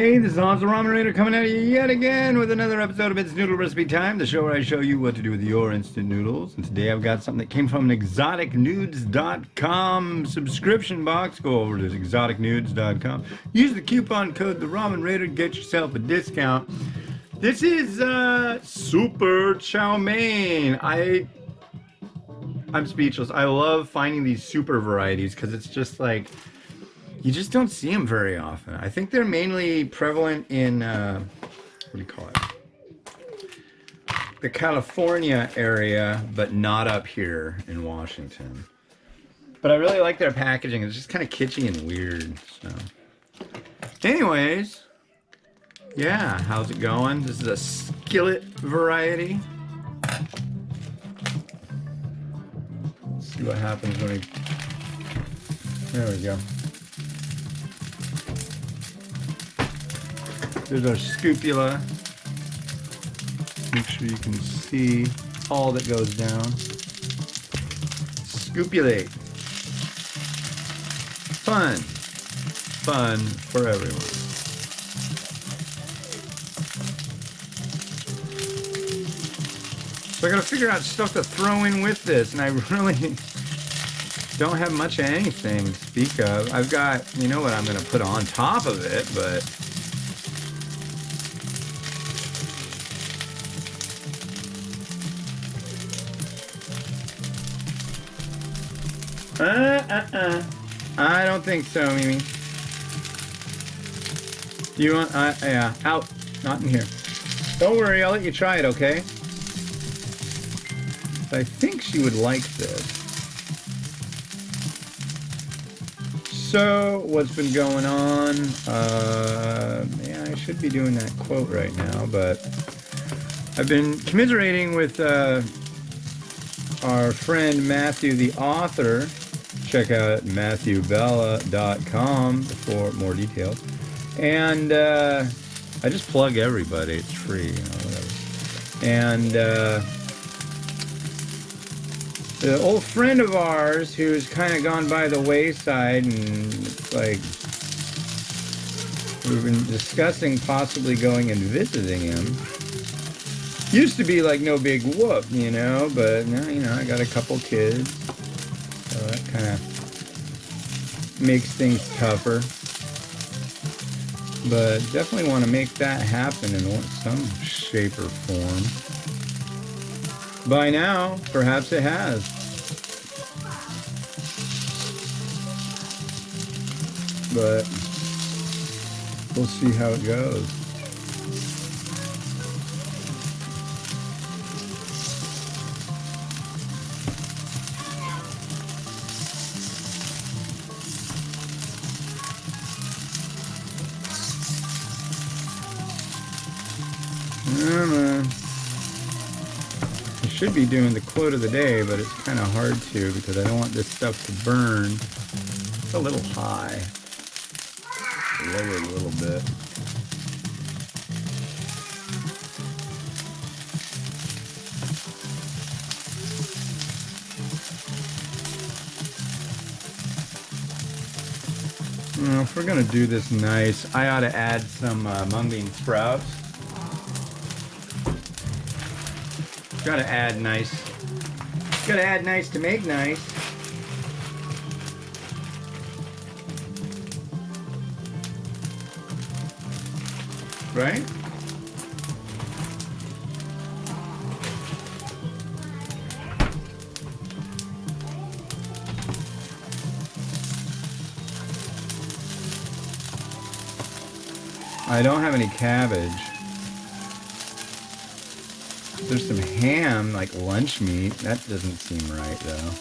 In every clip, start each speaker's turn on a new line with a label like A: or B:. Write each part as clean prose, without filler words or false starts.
A: Hey, this is Hans the Ramen Raider coming at you yet again with another episode of It's Noodle Recipe Time, the show where I show you what to do with your instant noodles. And today I've got something that came from an exoticnudes.com subscription box. Go over to exoticnudes.com. Use the coupon code the Ramen Raider to get yourself a discount. This is super chow mein. I'm speechless. I love finding these super varieties because it's just like you just don't see them very often. I think they're mainly prevalent in, what do you call it? The California area, but not up here in Washington. But I really like their packaging. It's just kind of kitschy and weird. So, anyways, yeah, how's it going? This is a skillet variety. Let's see what happens when we... There we go. There's our scupula. Make sure you can see all that goes down. Scupulate. Fun. Fun for everyone. So I gotta figure out stuff to throw in with this, and I really don't have much of anything to speak of. I've got, you know what I'm gonna put on top of it, but I don't think so, Mimi. Do you want, yeah, out, not in here. Don't worry, I'll let you try it, okay? I think she would like this. So, what's been going on? Yeah, I should be doing that quote right now, but I've been commiserating with our friend Matthew, the author. Check out MatthewBella.com for more details. And I just plug everybody. It's free, you know, whatever. And the old friend of ours who's kind of gone by the wayside, and it's like we've been discussing possibly going and visiting him. Used to be like no big whoop, you know, but now, you know, I got a couple kids. So that kind of makes things tougher. But definitely want to make that happen in some shape or form. By now, perhaps it has. But we'll see how it goes. I should be doing the quote of the day, but it's kind of hard to because I don't want this stuff to burn. It's a little high. Lower it a little bit. Well, if we're gonna do this nice, I ought to add some mung bean sprouts. Gotta add nice. Gotta add nice to make nice. Right? I don't have any cabbage. There's some ham, like lunch meat. That doesn't seem right, though.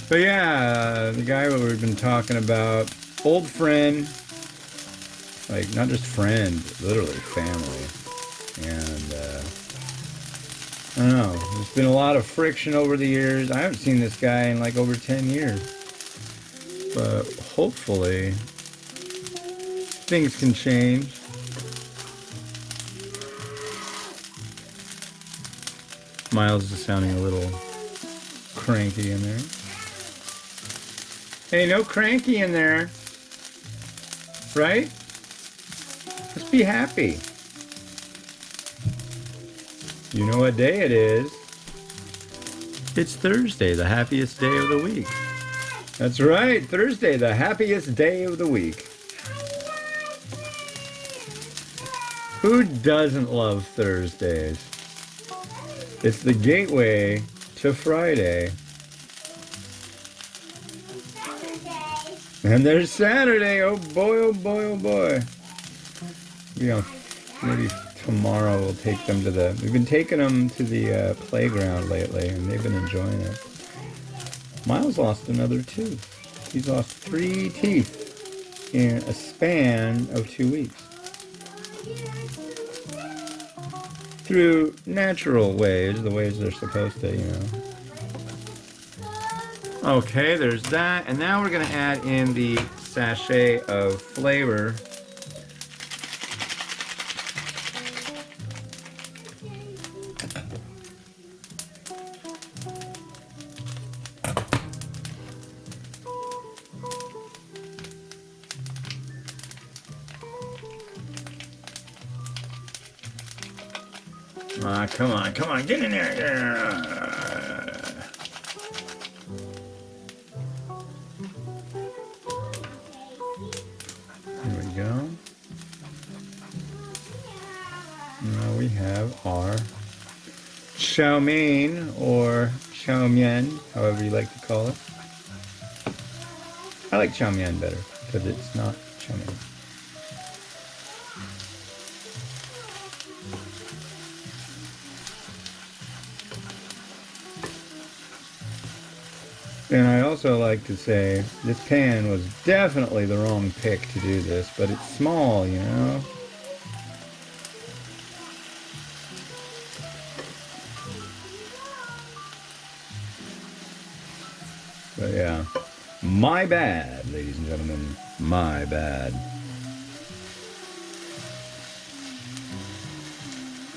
A: But yeah, the guy that we've been talking about, old friend, like not just friend, literally family. And I don't know, there's been a lot of friction over the years. I haven't seen this guy in like over 10 years. But hopefully things can change. Miles is sounding a little cranky in there. Hey, no cranky in there. Right? Let's be happy. You know what day it is. It's Thursday, the happiest day of the week. That's right, Thursday, the happiest day of the week. Who doesn't love Thursdays? It's the gateway to Friday. And there's Saturday. Oh boy, oh boy, oh boy. You know, maybe tomorrow we'll take them to the... We've been taking them to the playground lately, and they've been enjoying it. Miles lost another tooth. He's lost 3 teeth in a span of 2 weeks. Through natural ways, the ways they're supposed to, you know. Okay, there's that. And now we're going to add in the sachet of flavor. Come on, come on, get in there. There we go. Now we have our chow mein, or chow mein, however you like to call it. I like chow mein better because it's not chow mein. And I also like to say, this pan was definitely the wrong pick to do this, but it's small, you know? But yeah, my bad, ladies and gentlemen, my bad.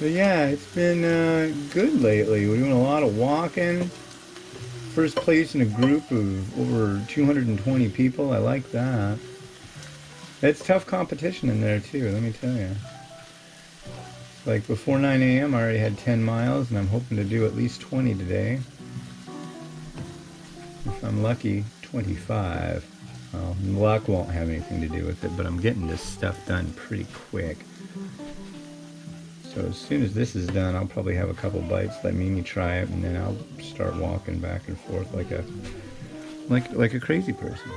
A: But yeah, it's been good lately. We're doing a lot of walking. First place in a group of over 220 people. I like that. It's tough competition in there too, let me tell you. Like before 9 a.m. I already had 10 miles, and I'm hoping to do at least 20 today. If I'm lucky, 25. Well, luck won't have anything to do with it, but I'm getting this stuff done pretty quick. So as soon as this is done, I'll probably have a couple bites. Let Mimi try it, and then I'll start walking back and forth like a crazy person.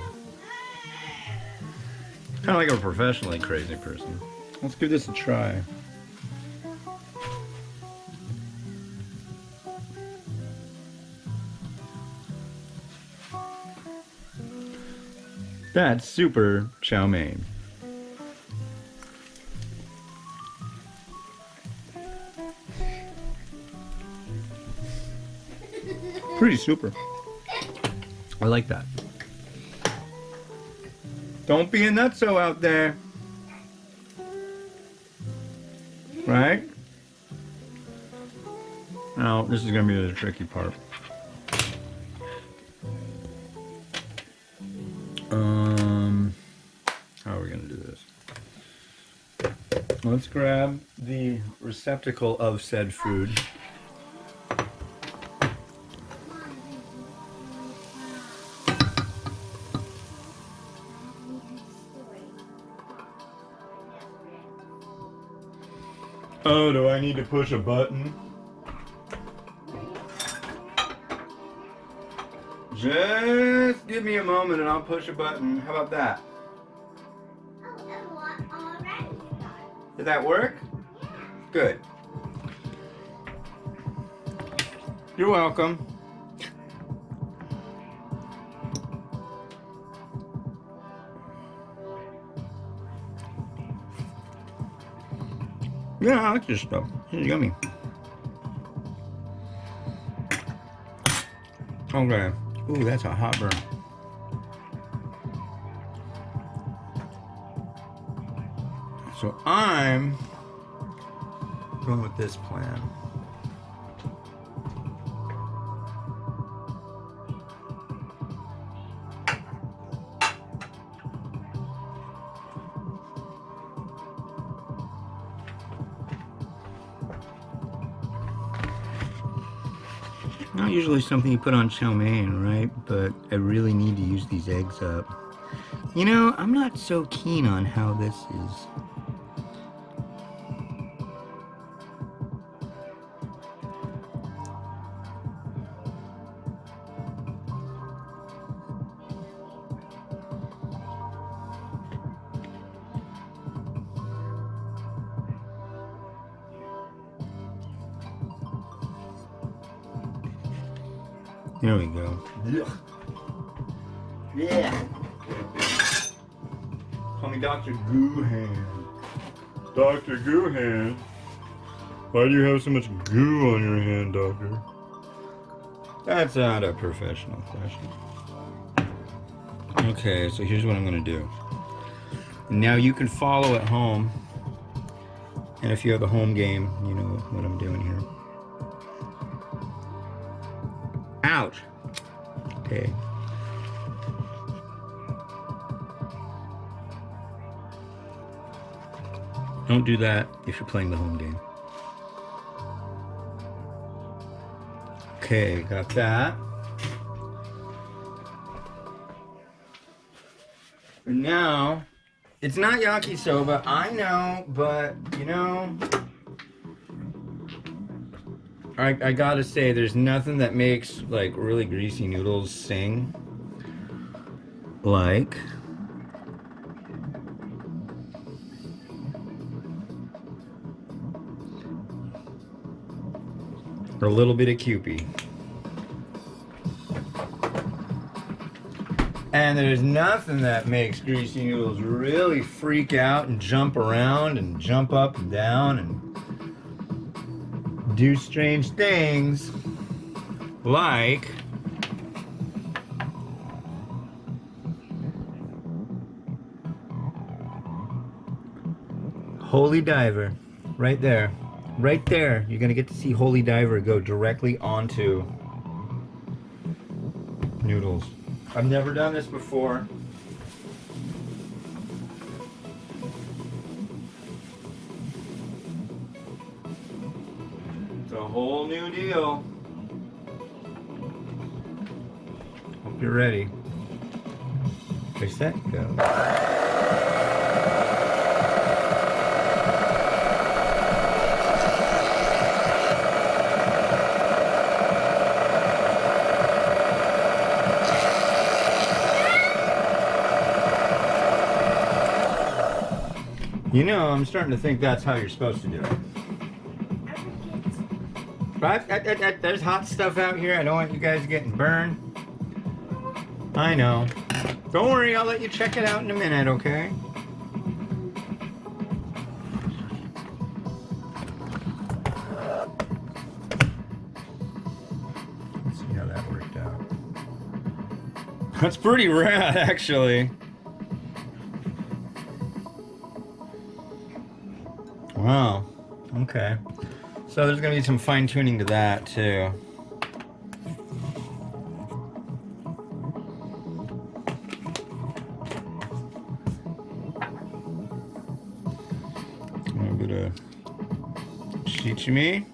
A: Kind of like a professionally crazy person. Let's give this a try. That's super chow mein. Pretty super. I like that. Don't be a nutso out there. Right? Now, this is going to be the tricky part. How are we going to do this? Let's grab the receptacle of said food. Oh, do I need to push a button? Just give me a moment and I'll push a button. How about that? Did that work? Good. You're welcome. Yeah, I like this stuff. This is yummy. Okay. Ooh, that's a hot burn. So I'm going with this plan. Not usually something you put on chow mein, right? But I really need to use these eggs up. You know, I'm not so keen on how this is. There we go. Yeah. Call me Dr. Goohan. Dr. Goohan? Why do you have so much goo on your hand, doctor? That's not a professional question. Okay, so here's what I'm gonna do. Now you can follow at home. And if you have a home game, you know what I'm doing here. Ouch! Okay. Don't do that if you're playing the home game. Okay, got that. And now, it's not yakisoba, I know, but you know, I gotta say, there's nothing that makes like really greasy noodles sing like a little bit of Kewpie. And there's nothing that makes greasy noodles really freak out and jump around and jump up and down and do strange things like Holy Diver. Right there. Right there. You're gonna get to see Holy Diver go directly onto noodles. I've never done this before. It's a whole new deal. Hope you're ready. Ready, set, go. You know, I'm starting to think that's how you're supposed to do it. Right? There's hot stuff out here. I don't want you guys getting burned. I know. Don't worry, I'll let you check it out in a minute, okay? Let's see how that worked out. That's pretty rad, actually. Wow. Okay. So there's going to be some fine tuning to that too. A little bit of shichimi.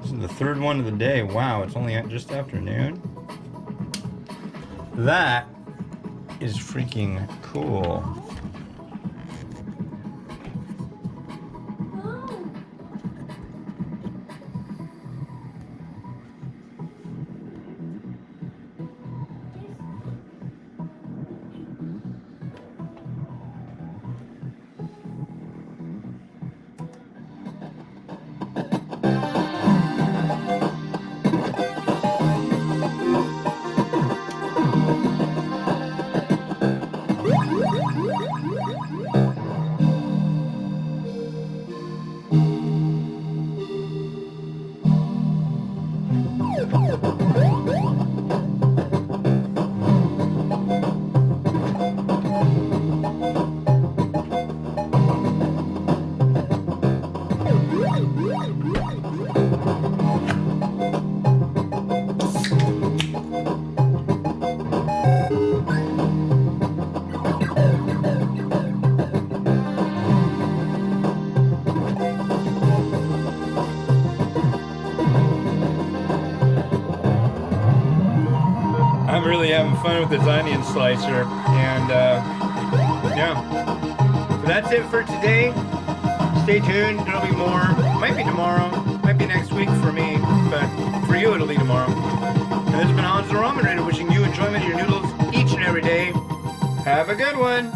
A: This is the third one of the day. Wow, it's only just afternoon. That is freaking cool. really having fun with this onion slicer. And yeah. So that's it for today. Stay tuned. There'll be more. Might be tomorrow. Might be next week for me. But for you, it'll be tomorrow. And this has been Hans the Ramen Raider wishing you enjoyment of your noodles each and every day. Have a good one.